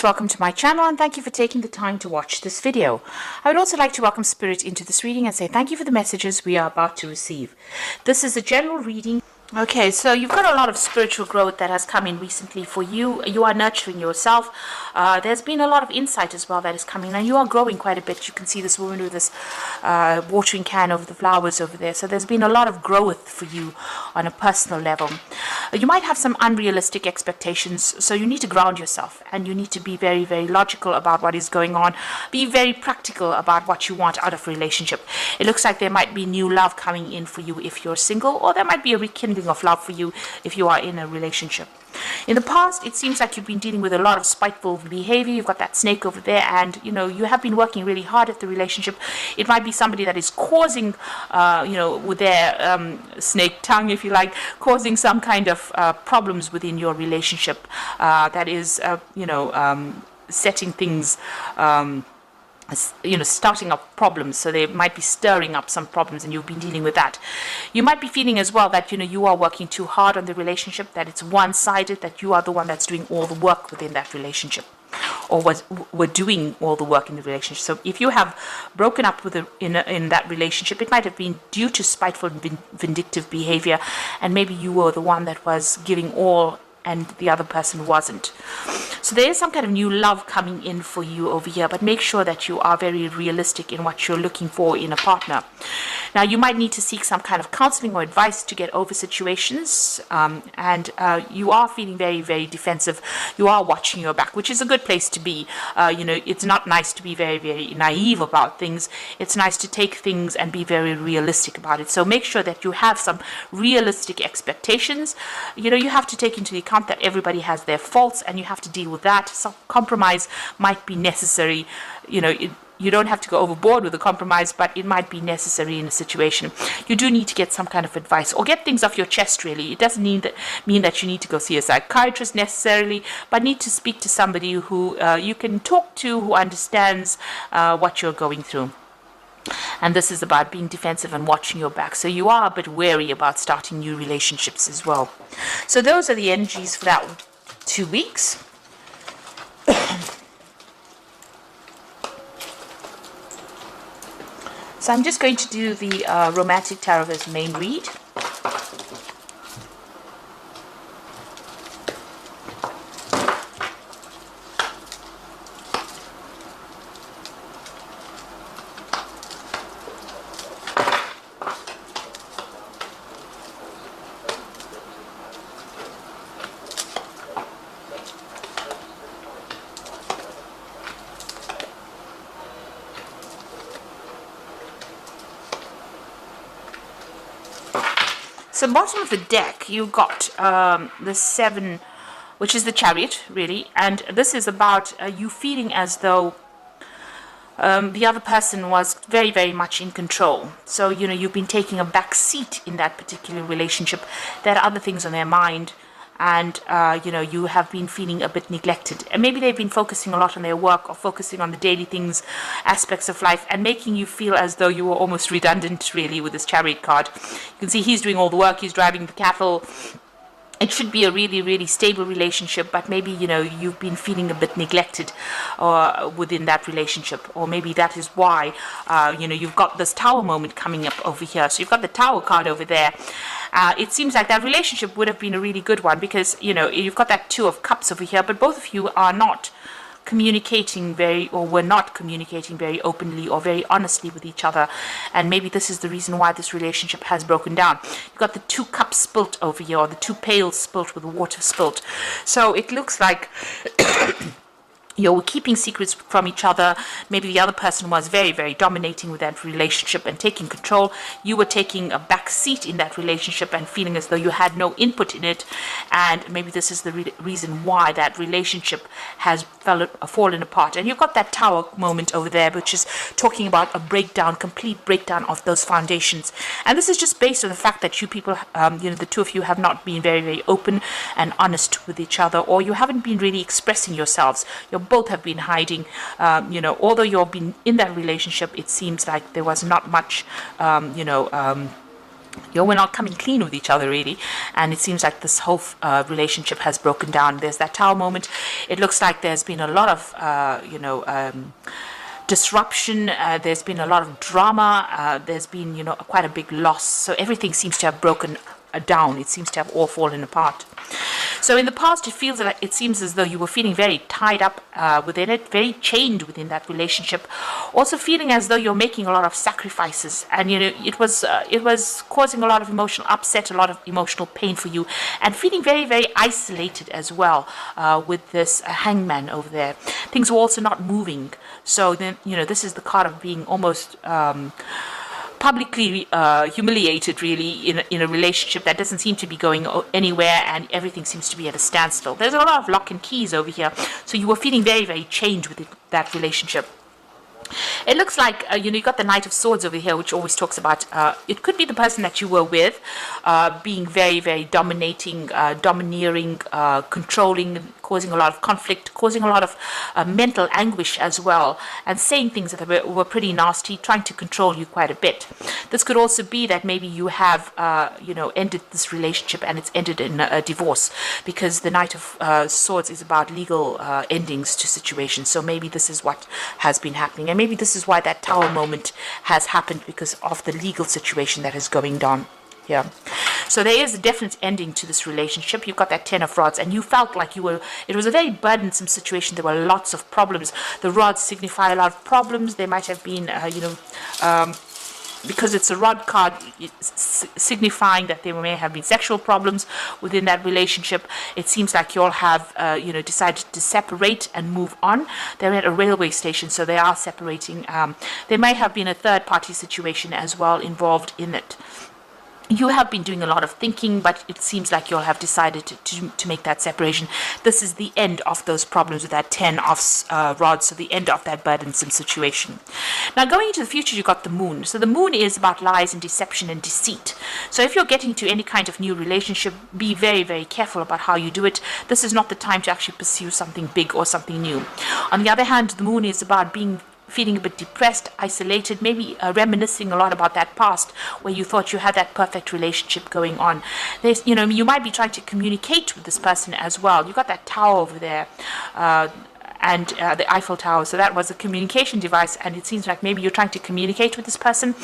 Welcome to my channel and thank you for taking the time to watch this video. I would also like to welcome Spirit into this reading and say thank you for the messages we are about to receive. This is a general reading. Okay, so you've got a lot of spiritual growth that has come in recently for you. You are nurturing yourself. There's been a lot of insight as well that is coming, and you are growing quite a bit. You can see this woman with this watering can over the flowers over there. So there's been a lot of growth for you on a personal level. You might have some unrealistic expectations, so you need to ground yourself and you need to be very, very logical about what is going on. Be very practical about what you want out of a relationship. It looks like there might be new love coming in for you if you're single, or there might be a rekindling of love for you if you are in a relationship. In the past, it seems like you've been dealing with a lot of spiteful behavior. You've got that snake over there, and you have been working really hard at the relationship. It might be somebody that is causing, with their snake tongue, if you like, causing some kind of problems within your relationship. That is, setting things. Starting up problems. So they might be stirring up some problems and you've been dealing with that. You might be feeling as well that you are working too hard on the relationship, that it's one-sided, that you are the one that's doing all the work within that relationship, or were doing all the work in the relationship. So if you have broken up with in that relationship, it might have been due to spiteful vindictive behavior, and maybe you were the one that was giving all and the other person wasn't. So there is some kind of new love coming in for you over here, but make sure that you are very realistic in what you're looking for in a partner. Now, you might need to seek some kind of counseling or advice to get over situations, and you are feeling very, very defensive. You are watching your back, which is a good place to be. It's not nice to be very, very naive about things. It's nice to take things and be very realistic about it. So make sure that you have some realistic expectations. You have to take into account that everybody has their faults, and you have to deal with that. Some compromise might be necessary. You don't have to go overboard with the compromise, but it might be necessary in a situation. You do need to get some kind of advice or get things off your chest, really. It doesn't mean that you need to go see a psychiatrist necessarily, but need to speak to somebody who you can talk to, who understands what you're going through. And this is about being defensive and watching your back. So you are a bit wary about starting new relationships as well. So those are the energies for that 2 weeks. So I'm just going to do the Romantic Tarot as main read. So bottom of the deck, you've got the 7, which is the Chariot, really. And this is about you feeling as though the other person was very, very much in control. So, you've been taking a back seat in that particular relationship. There are other things on their mind. And, you have been feeling a bit neglected. And maybe they've been focusing a lot on their work or focusing on the daily things, aspects of life, and making you feel as though you were almost redundant, really, with this Chariot card. You can see he's doing all the work, he's driving the cattle. It should be a really, really stable relationship, but maybe, you've been feeling a bit neglected within that relationship. Or maybe that is why, you've got this Tower moment coming up over here. So you've got the Tower card over there. It seems like that relationship would have been a really good one because, you've got that 2 of Cups over here, but both of you are not communicating were not communicating very openly or very honestly with each other, and maybe this is the reason why this relationship has broken down. You've got the 2 cups spilt over here, or the 2 pails spilt with the water spilt. So it looks like you were keeping secrets from each other. Maybe the other person was very, very dominating with that relationship and taking control. You were taking a back seat in that relationship and feeling as though you had no input in it. And maybe this is the reason why that relationship has fallen apart. And you've got that Tower moment over there, which is talking about a breakdown, complete breakdown of those foundations. And this is just based on the fact that you people, the 2 of you have not been very, very open and honest with each other, or you haven't been really expressing yourselves. You're both have been hiding. Although you've been in that relationship, it seems like there was not much, We're not coming clean with each other really, and it seems like this whole relationship has broken down. There's that Tower moment. It looks like there's been a lot of disruption. There's been a lot of drama. There's been quite a big loss. So everything seems to have broken down. It seems to have all fallen apart. So in the past, it seems as though you were feeling very tied up within it, very chained within that relationship. Also feeling as though you're making a lot of sacrifices, and it was causing a lot of emotional upset, a lot of emotional pain for you, and feeling very, very isolated as well with this hangman over there. Things were also not moving. So then this is the card of being almost publicly humiliated really in a relationship that doesn't seem to be going anywhere, and everything seems to be at a standstill. There's a lot of lock and keys over here, so you were feeling very, very chained with that relationship. It looks like you got the Knight of Swords over here, which always talks about it could be the person that you were with being very, very dominating, domineering, controlling, causing a lot of conflict, causing a lot of mental anguish as well, and saying things that were pretty nasty, trying to control you quite a bit. This could also be that maybe you have ended this relationship and it's ended in a divorce, because the Knight of Swords is about legal endings to situations. So maybe this is what has been happening, and maybe this is why that Tower moment has happened, because of the legal situation that is going down here. So there is a definite ending to this relationship. You've got that Ten of Rods, and you felt like it was a very burdensome situation. There were lots of problems. The rods signify a lot of problems. There might have been because it's a rod card, signifying that there may have been sexual problems within that relationship. It seems like you all have decided to separate and move on. They're at a railway station, so they are separating. There may have been a third party situation as well involved in it. You have been doing a lot of thinking, but it seems like you'll have decided to make that separation. This is the end of those problems with that 10 of rods, so the end of that burdensome situation. Now, going into the future, you've got the moon. So the moon is about lies and deception and deceit. So if you're getting to any kind of new relationship, be very, very careful about how you do it. This is not the time to actually pursue something big or something new. On the other hand, the moon is about feeling a bit depressed, isolated, maybe reminiscing a lot about that past where you thought you had that perfect relationship going on. There's, you might be trying to communicate with this person as well. You got that tower over there, and the Eiffel Tower. So that was a communication device, and it seems like maybe you're trying to communicate with this person.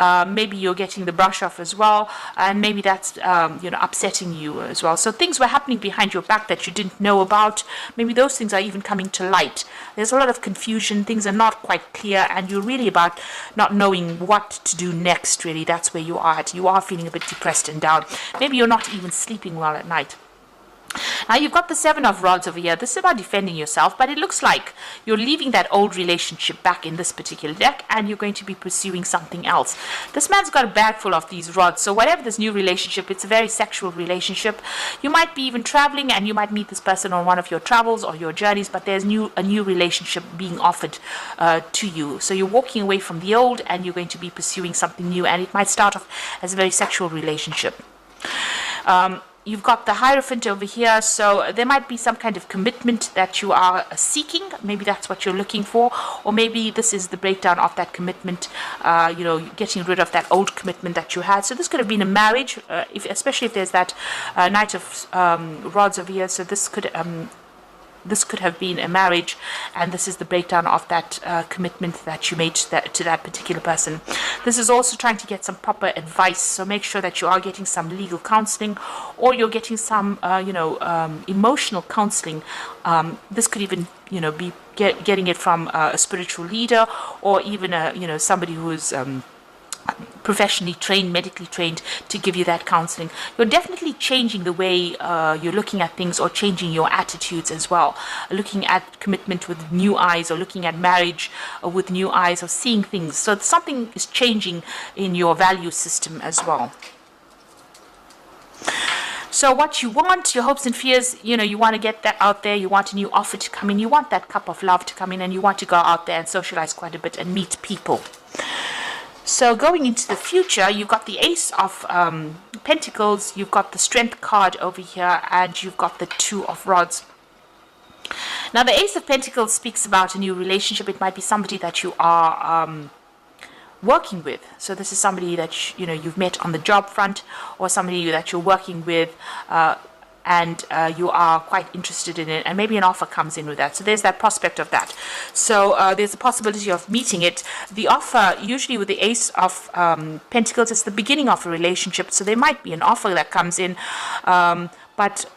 Maybe you're getting the brush off as well, and maybe that's upsetting you as well. So things were happening behind your back that you didn't know about. Maybe those things are even coming to light. There's a lot of confusion. Things are not quite clear, and you're really about not knowing what to do next. Really, that's where you are at. You are feeling a bit depressed and down. Maybe you're not even sleeping well at night. Now you've got the Seven of Rods over here. This is about defending yourself, but it looks like you're leaving that old relationship back in this particular deck, and you're going to be pursuing something else. This man's got a bag full of these rods, so whatever this new relationship, it's a very sexual relationship. You might be even traveling, and you might meet this person on one of your travels or your journeys, but there's a new relationship being offered to you. So you're walking away from the old, and you're going to be pursuing something new, and it might start off as a very sexual relationship. You've got the Hierophant over here, so there might be some kind of commitment that you are seeking. Maybe that's what you're looking for, or maybe this is the breakdown of that commitment, getting rid of that old commitment that you had. So this could have been a marriage, especially if there's that Knight of Rods over here. So this could have been a marriage, and this is the breakdown of that commitment that you made to that particular person. This is also trying to get some proper advice, so make sure that you are getting some legal counseling, or you're getting some emotional counseling. This could even be getting it from a spiritual leader, or even somebody who is professionally trained, medically trained, to give you that counseling. You're definitely changing the way you're looking at things, or changing your attitudes as well. Looking at commitment with new eyes, or looking at marriage with new eyes, or seeing things. So something is changing in your value system as well. So what you want, your hopes and fears, you want to get that out there. You want a new offer to come in. You want that cup of love to come in, and you want to go out there and socialize quite a bit and meet people. So going into the future, you've got the Ace of Pentacles, you've got the Strength card over here, and you've got the Two of Rods. Now the Ace of Pentacles speaks about a new relationship. It might be somebody that you are working with. So this is somebody that you've met on the job front, or somebody that you're working with, and you are quite interested in it, and maybe an offer comes in with that. So there's that prospect of that. So there's a possibility of meeting it. The offer, usually with the Ace of Pentacles, it's the beginning of a relationship. So there might be an offer that comes in, but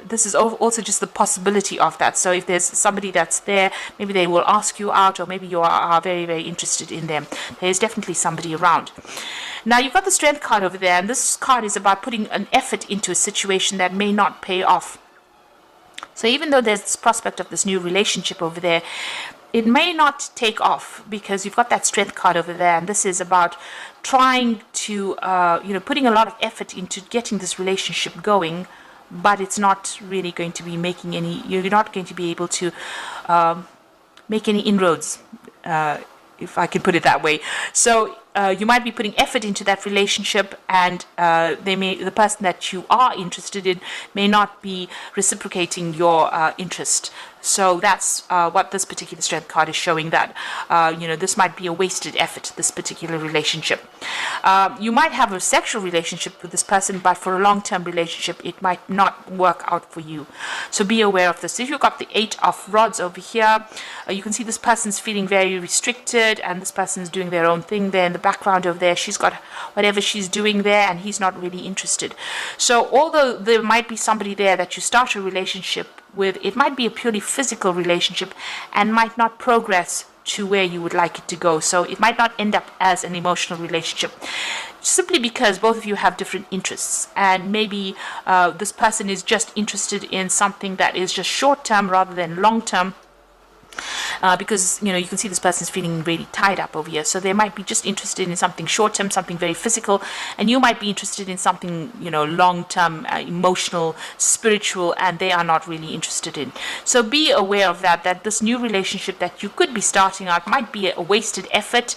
this is also just the possibility of that. So if there's somebody that's there, maybe they will ask you out, or maybe you are very, very interested in them. There's definitely somebody around. Now, you've got the Strength card over there, and this card is about putting an effort into a situation that may not pay off. So even though there's this prospect of this new relationship over there, it may not take off, because you've got that Strength card over there, and this is about trying to, putting a lot of effort into getting this relationship going, but it's not really going to be making any, you're not going to be able to make any inroads, if I can put it that way. So you might be putting effort into that relationship, and the person that you are interested in may not be reciprocating your interest. So that's what this particular Strength card is showing, that this might be a wasted effort, this particular relationship. You might have a sexual relationship with this person, but for a long-term relationship it might not work out for you. So be aware of this. If you've got the 8 of Rods over here, you can see this person's feeling very restricted, and this person's doing their own thing there in the background over there. She's got whatever she's doing there, and he's not really interested. So although there might be somebody there that you start a relationship with, it might be a purely physical relationship and might not progress to where you would like it to go. So it might not end up as an emotional relationship, simply because both of you have different interests, and maybe this person is just interested in something that is just short-term rather than long-term. Because you can see this person's feeling really tied up over here, so they might be just interested in something short-term, something very physical, and you might be interested in something long-term, emotional, spiritual, and they are not really interested in. So be aware of that this new relationship that you could be starting out might be a wasted effort,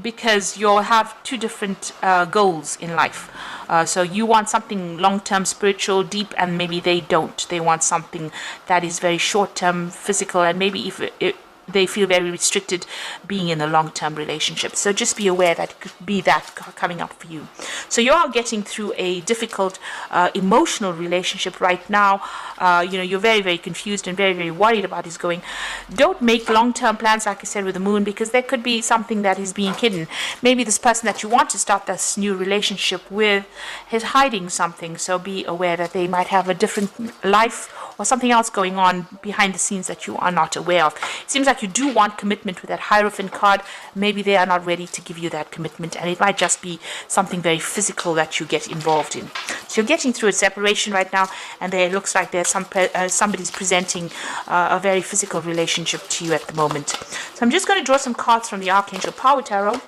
because you'll have two different goals in life. So you want something long-term, spiritual, deep, and maybe they don't. They want something that is very short-term, physical, and maybe if they feel very restricted being in a long-term relationship. So just be aware that it could be that coming up for you. So you are getting through a difficult emotional relationship right now. You're very, very confused and very, very worried about his going. Don't make long-term plans, like I said, with the moon, because there could be something that is being hidden. Maybe this person that you want to start this new relationship with is hiding something. So be aware that they might have a different life or something else going on behind the scenes that you are not aware of. It seems like you do want commitment with that Hierophant card. Maybe they are not ready to give you that commitment, and it might just be something very physical that you get involved in. So you're getting through a separation right now, and there looks like there's somebody's presenting a very physical relationship to you at the moment. So I'm just going to draw some cards from the Archangel Power Tarot.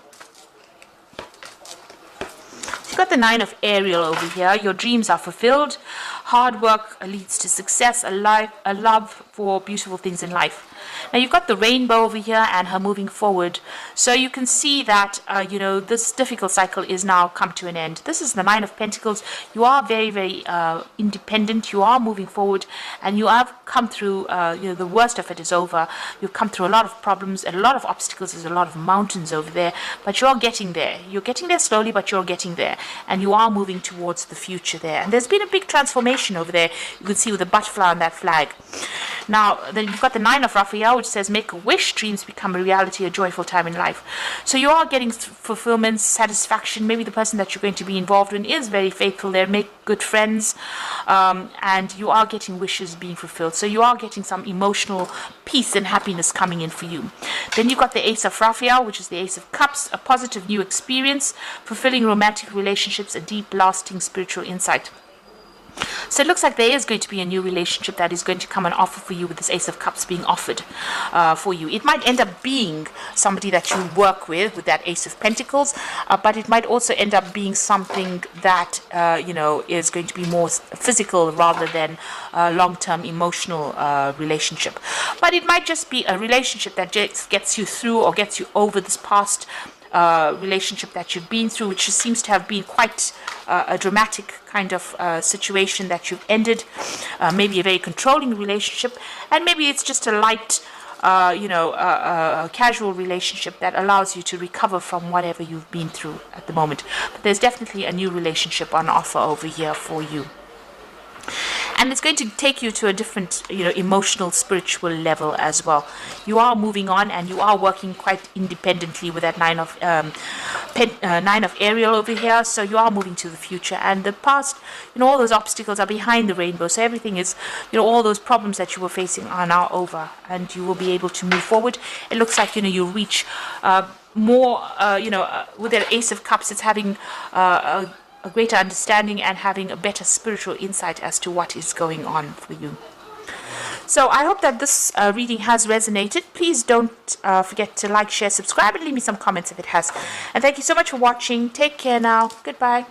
You've got the 9 of Ariel over here. Your dreams are fulfilled. Hard work leads to success, a love for beautiful things in life. Now you've got the Rainbow over here and her moving forward. So you can see that, this difficult cycle is now come to an end. This is the 9 of Pentacles. You are very, very independent. You are moving forward, and you have come through, the worst of it is over. You've come through a lot of problems, a lot of obstacles. There's a lot of mountains over there, but you're getting there. You're getting there slowly, but you're getting there, and you are moving towards the future there. And there's been a big transformation over there. You can see with the butterfly on that flag. Now, then you've got the 9 of Raphael, which says, make a wish, dreams become a reality, a joyful time in life. So you are getting fulfillment, satisfaction. Maybe the person that you're going to be involved in is very faithful there, make good friends, and you are getting wishes being fulfilled. So you are getting some emotional peace and happiness coming in for you. Then you've got the Ace of Raphael, which is the Ace of Cups, a positive new experience, fulfilling romantic relationships, a deep, lasting spiritual insight. So it looks like there is going to be a new relationship that is going to come and offer for you, with this Ace of Cups being offered for you. It might end up being somebody that you work with that Ace of Pentacles, but it might also end up being something that, is going to be more physical rather than a long-term emotional relationship. But it might just be a relationship that just gets you through or gets you over this past relationship that you've been through, which seems to have been quite a dramatic kind of situation that you've ended. Maybe a very controlling relationship, and maybe it's just a light a casual relationship that allows you to recover from whatever you've been through at the moment. But there's definitely a new relationship on offer over here for you. And it's going to take you to a different, emotional, spiritual level as well. You are moving on, and you are working quite independently with that nine of Ariel over here. So you are moving to the future, and the past, all those obstacles are behind the rainbow. So everything is, all those problems that you were facing are now over, and you will be able to move forward. It looks like you reach more. With the Ace of Cups, it's having a greater understanding and having a better spiritual insight as to what is going on for you. So I hope that this reading has resonated. Please don't forget to like, share, subscribe, and leave me some comments if it has. And thank you so much for watching. Take care now. Goodbye.